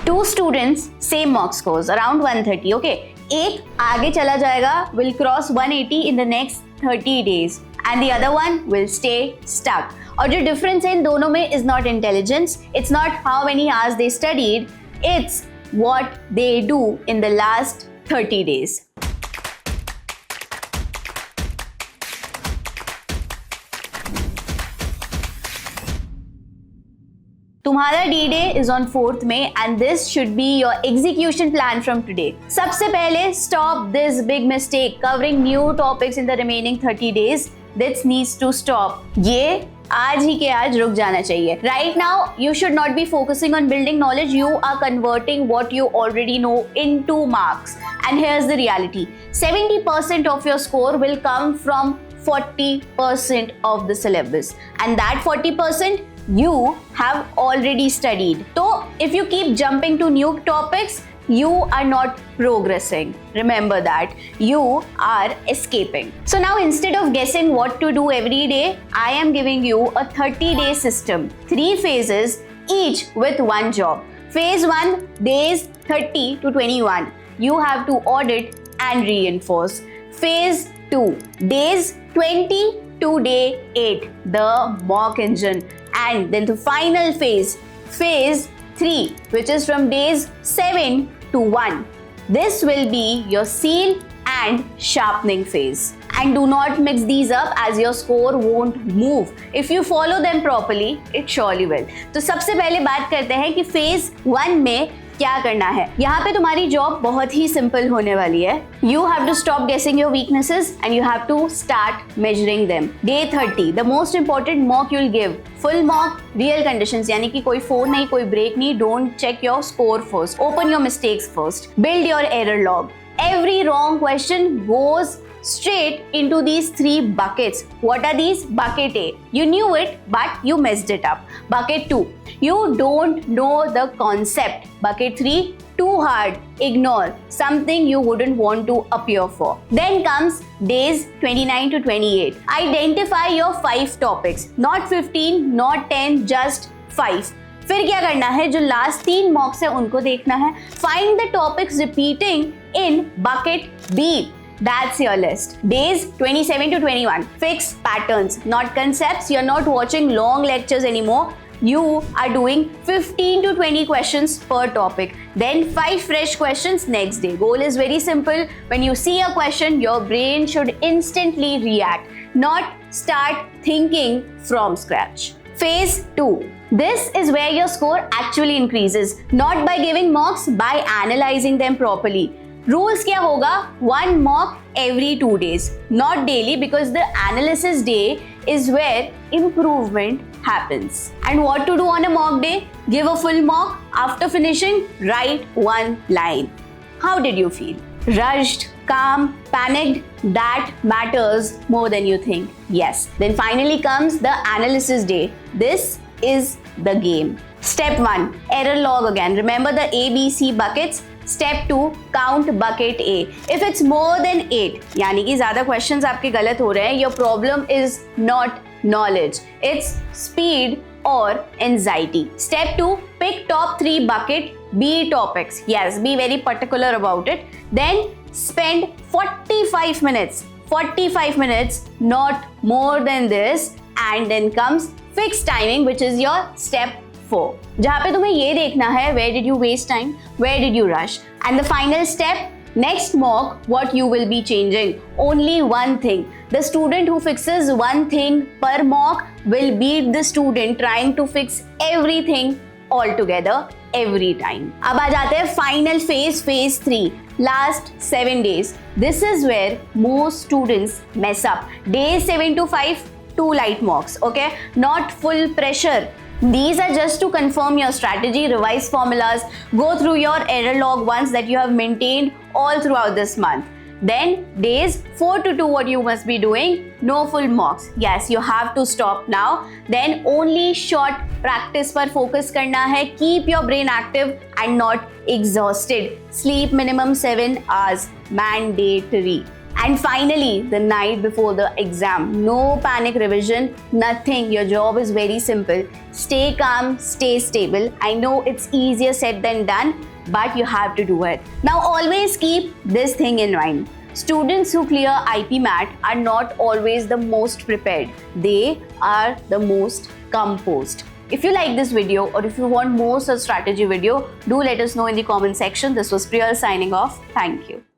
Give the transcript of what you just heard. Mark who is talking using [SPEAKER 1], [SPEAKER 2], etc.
[SPEAKER 1] 2 students same mock scores around 130, okay? एक आगे चला जाएगा, will cross 180 in the next 30 days and the other one will stay stuck. और जो difference है इन दोनों में is not intelligence, it's not how many hours they studied, it's what they do in the last 30 days. तुम्हारा D-Day is on 4th May and this should be your execution plan from today. सबसे पहले stop this big mistake covering new topics in the remaining 30 days. This needs to stop. ये आज ही के आज रुक जाना चाहिए. Right now, you should not be focusing on building knowledge. You are converting what you already know into marks. And here's the reality. 70% of your score will come from 40% of the syllabus. And that 40% you have already studied. So if you keep jumping to new topics, you are not progressing. Remember that. You are escaping. So now instead of guessing what to do every day, I am giving you a 30-day system. 3 phases, each with one job. Phase 1, days 30 to 21. You have to audit and reinforce. Phase 2, days 20 to day 8, the mock engine. And then the final phase, phase 3, which is from days 7 to 1. This will be your seal and sharpening phase. And do not mix these up as your score won't move. If you follow them properly, it surely will. तो सबसे पहले बात करते हैं कि phase 1 में क्या करना है. यहाँ पे तुम्हारी जॉब बहुत ही सिंपल होने वाली है. You have to stop guessing your weaknesses and you have to start measuring them. Day 30, the most important mock you'll give. Full mock, real conditions, यानी कि कोई phone नहीं, कोई break नहीं. Don't check your score first. Open your mistakes first. Build your error log. Every wrong question goes straight into these 3 buckets. What are these? Bucket A, you knew it but you messed it up. Bucket 2, you don't know the concept. Bucket 3, too hard, ignore, something you wouldn't want to appear for. Then comes days 29 to 28. Identify your 5 topics, not 15, not 10, just 5. फिर क्या करना है? जो last 3 मॉक्स है उनको देखना है. Find the topics repeating in bucket B. That's your list. Days 27 to 21. Fix patterns, not concepts. You're not watching long lectures anymore. You are doing 15 to 20 questions per topic. Then 5 fresh questions next day. Goal is very simple. When you see a question, your brain should instantly react, not start thinking from scratch. Phase 2. This is where your score actually increases. Not by giving mocks, by analyzing them properly. Rules क्या होगा? 1 mock every 2 days, not daily, because the analysis day is where improvement happens. And what to do on a mock day? Give a full mock. After finishing, write 1 line. How did you feel? Rushed, calm, panicked? That matters more than you think. Yes. Then finally comes the analysis day. This is the game. Step 1, error log again. Remember the A, B, C buckets. Step 2, count bucket A. If it's more than 8, यानी कि ज़्यादा questions आपके गलत हो रहे हैं, your problem is not knowledge. It's speed or anxiety. Step 2, pick top 3 bucket B topics. Yes, be very particular about it. Then spend 45 minutes. 45 minutes, not more than this. And then comes fixed timing, which is your step 4. जहाँ पे तुम्हें ये देखना है where did you waste time, where did you rush, and the final step, next mock, what you will be changing. Only one thing. The student who fixes one thing per mock will beat the student trying to fix everything all together every time. अब आ जाते हैं final phase, phase 3. Last 7 days. This is where most students mess up. Days 7 to 5, 2 light mocks. Okay, not full pressure. These are just to confirm your strategy, revise formulas, go through your error log once that you have maintained all throughout this month. Then days 4 to 2, what you must be doing? No full mocks. Yes, you have to stop now. Then only short practice पर focus करना है. Keep your brain active and not exhausted. Sleep minimum 7 hours, mandatory. And finally, the night before the exam, no panic revision, nothing. Your job is very simple. Stay calm, stay stable. I know it's easier said than done, but you have to do it. Now, always keep this thing in mind. Students who clear IP MAT are not always the most prepared. They are the most composed. If you like this video or if you want more such strategy video, do let us know in the comment section. This was Priyal signing off. Thank you.